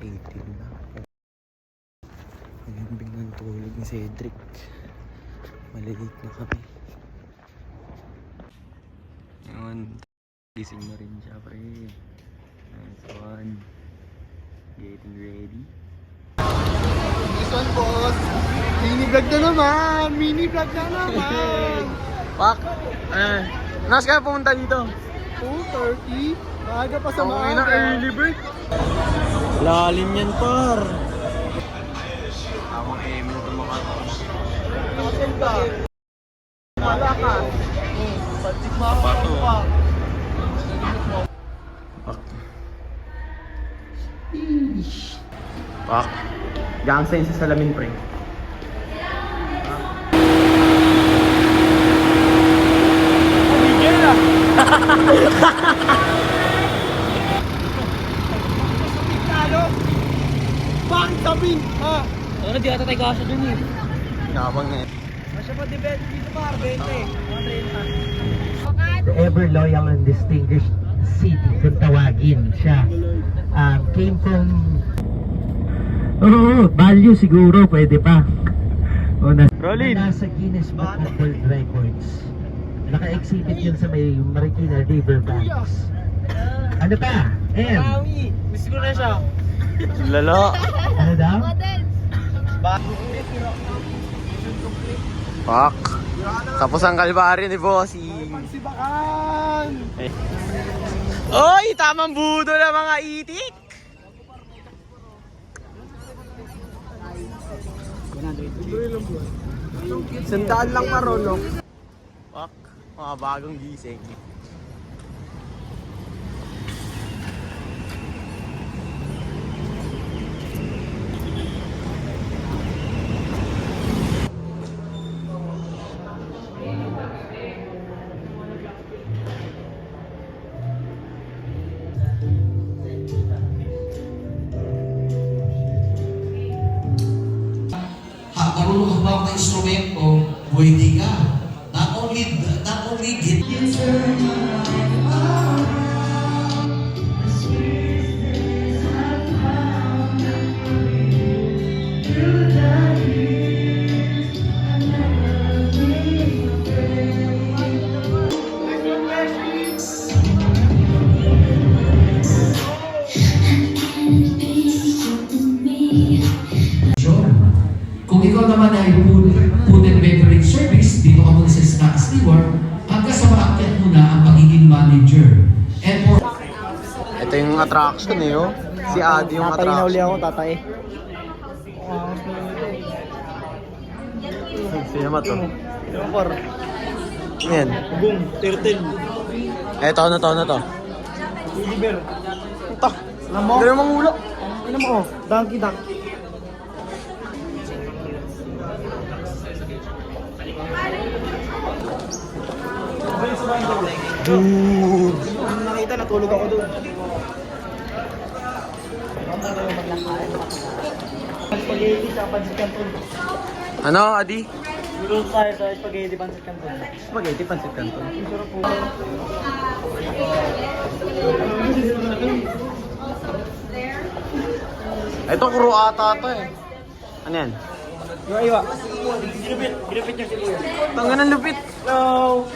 18 na. Nagambing ng tulog ni Cedric. Malilate na kami. Yun. Gising na rin siya, pre. Nice one. Getting ready. This one, boss. Mini vlog na naman. Mini vlog na naman. Pak! Nas kaya pumunta dito? 2:30. Maaga pa sa Okay na, maaga. early bird. Lalim yan, par. Tamang AM na tumakatapos. Hotel ka. Malakas. Patik Pato. pa. Pak. Pak. Gangsta yun sa salamin, pre. Miguel ah. Bakit sabi? Ha? Ano, di ata tayo kasya dun eh. Yabang na yun. Masya pa dito pa, 20. The ever loyal and distinguished city kung tawagin siya. Came from value siguro pwede pa. Rolling! Nasa Guinness Book of World Records. Naka-exhibit yun sa may Marikina Riverbanks. Ano pa? Miss ko na siya. Lalo! Ano daw? Pak! Tapos ang kalbari ni Bossing. Sibakan! Oy! Tamang budo na mga itik! Sandaan lang marunong. Pak! Mga bagong gising. Marunong ka ba ng instrumento, pwede ka. Not only get. Kung ikaw naman ay food and beverage service, dito ka muna sa snack steward, hanggang sa maakyat mo na ang pagiging manager. And for Ito yung attraction eh, oh. Si Adi yung Tatay na uli attraction. ako, tatay. Sino ba to? Yung par. Yan. Boom, 13. Ito, ano to? Oliver. Ito. Alam mo? Ganun mang ulo. Ano mo? Donkey Duck. Dude. Nakita, natulog ako doon. Spaghetti sa pancit canton. Ano, Adi? Doon tayo sa spaghetti pancit canton. Spaghetti, pancit canton. Ang sarap po. Ito, kuro ata to eh. Ano yan? Iwa. Ginupit niya si Kuya. Tanggan ng lupit. Hello!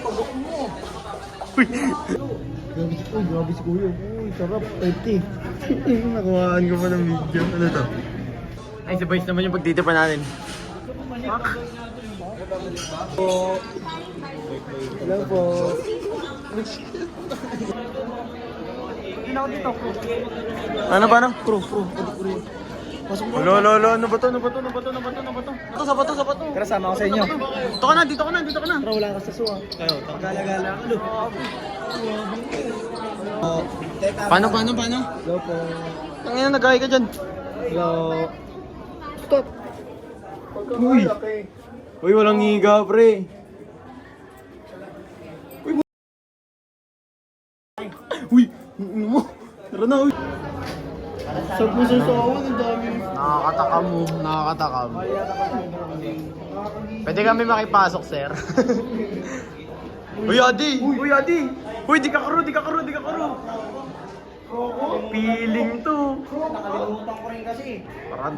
Pagok mo. Uy. Grabe si Kuya. Uy, sarap. 30. Nakuhaan ko pa ng video. Ano to? Ay, si Boys naman yung pagtitipan natin. Fuck. Hello po. Hindi na ako dito. Ano ba, no? Crew. Pasok mo. Lolo, ano ba to? Ito, sa bato. Tara, sama ako sa inyo. Dito ka na. Tara, wala ka sa suwa. Kayo, Gala-gala ako doon. Paano? Hello po. Tangina, nag-ahay ka dyan. Hello. Stop. Uy. Uy, walang higa, pre. Uy, ano mo? Tara na, uy. Saan mo sasawan? Ang dami. Nakakatakam. Pwede kami makipasok, sir. Uy, Adi! Uy, di ka karo! Feeling to. Nakalimutan ko rin kasi. Parang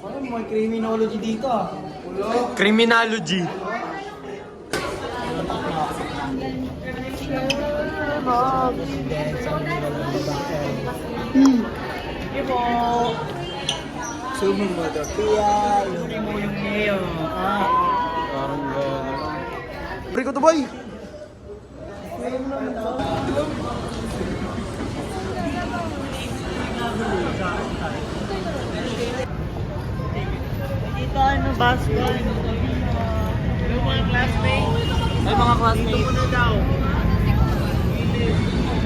Ano may criminology dito ah? Ulo. criminology. Sumong mo daw. Kaya Mo yung mayo. Parang gano'n. Pre ko to boy! Dito ano, basketball. Yung mga classmates. Ay, mga classmates. Dito muna daw.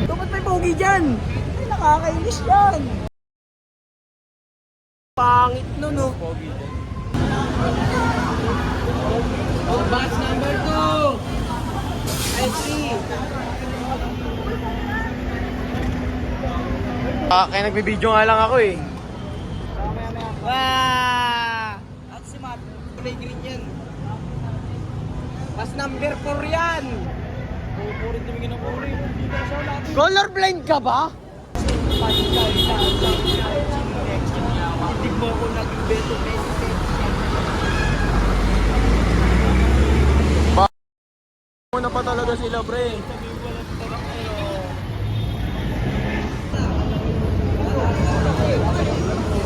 Dapat may pogi dyan! Ay, nakakainis yan! Pangit nun, no? Oh, batch number 2! I see! Kaya nagbibideo nga lang ako eh. Wow! At si Matt, kulay green yan. Batch number 4 yan! Pupurin tumingin ng puri. Colorblind ka ba? Hindi mo ako nag-beto Una pa talaga sila pre.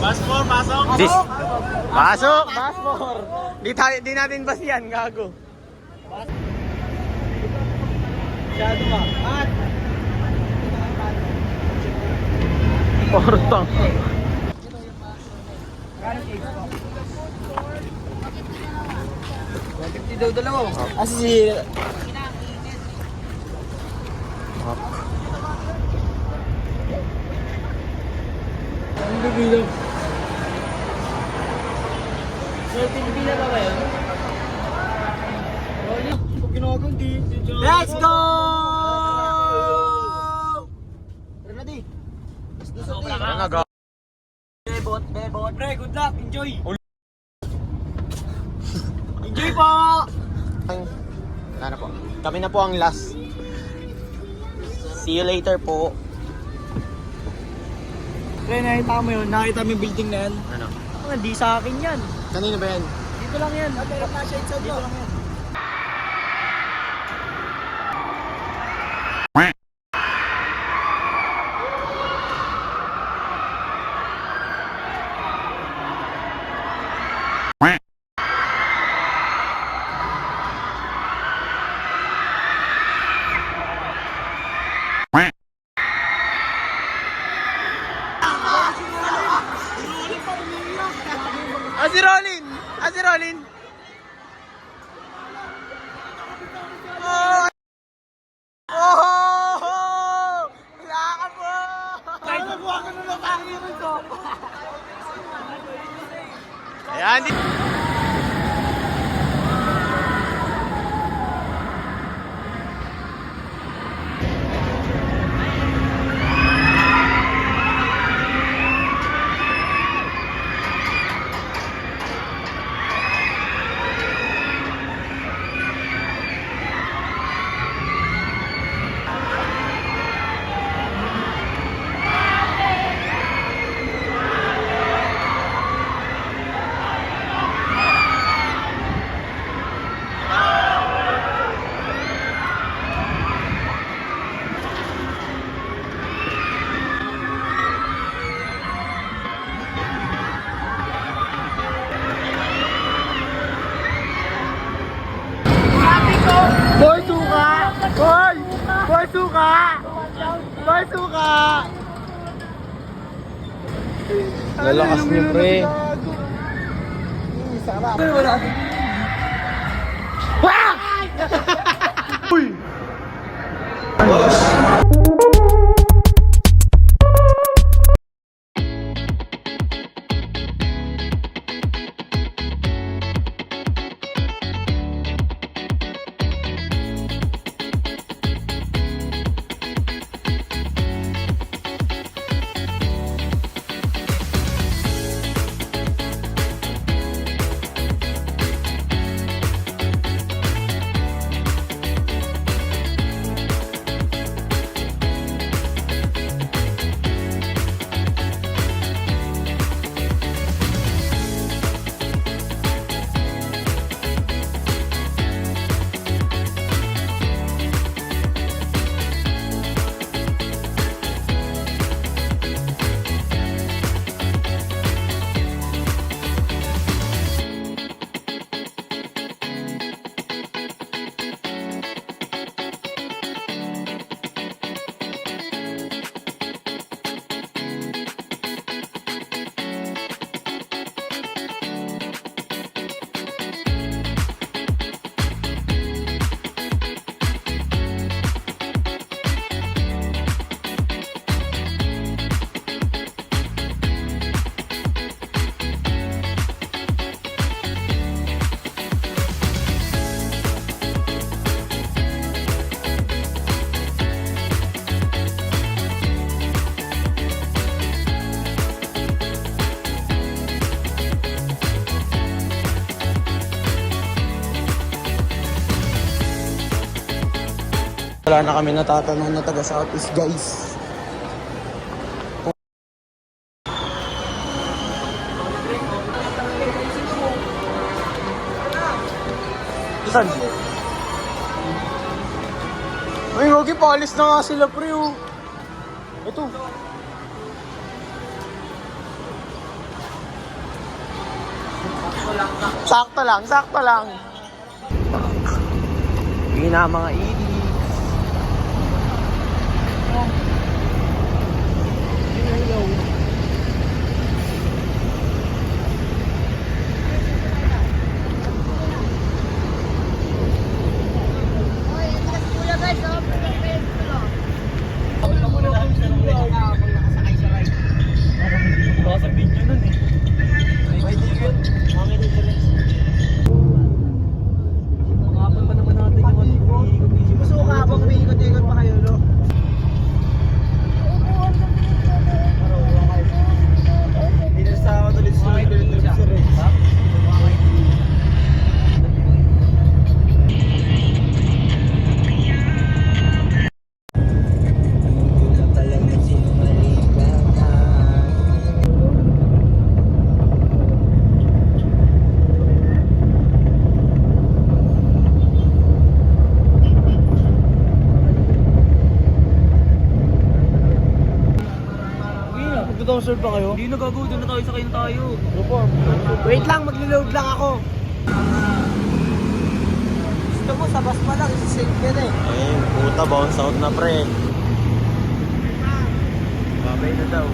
Passport, pasok! Pasok! Passport! Di natin bas yan, gago. Masyado ka. At! Portang. Daw dalawa. Si Ang bibilang. Pila ba yun? Pag ginagawa, di. Let's go! Ready? Ano na ga? Bebot. Pre, good luck. Enjoy. Ul- Enjoy po! Ano po? Kami na po ang last. See you later po. Pre, nakita mo yun. Nakita mo yung building na yan. Ano? Hindi sa akin yan. Kanino ba yan? Dito lang yan. At meron na siya inside mo. Dito lang yan. Si Rolin! Si Rolin! Oh! Oh! Wala ka po! Kahit nagawa ka na lang takirin ko. Ayan, di... Boy, suka! Boy! Boy, suka! Boy, suka! Lalakas niyo, pre. Sarap. Wala. Uy! Wala na kami natatanong na taga Southeast, guys. Saan? Ay, Gogi, paalis na nga sila, pre, oh. Ito. Sakto lang, sakto lang. Hindi na mga idis. Magdodownsword pa kayo? Hindi na gagawin, doon na tayo, sakay na tayo. Wait lang, maglo-load lang ako. Gusto mo, sa bus pa lang, isisave ka na eh. Ay, puta, bounce out na, pre. Babay na daw.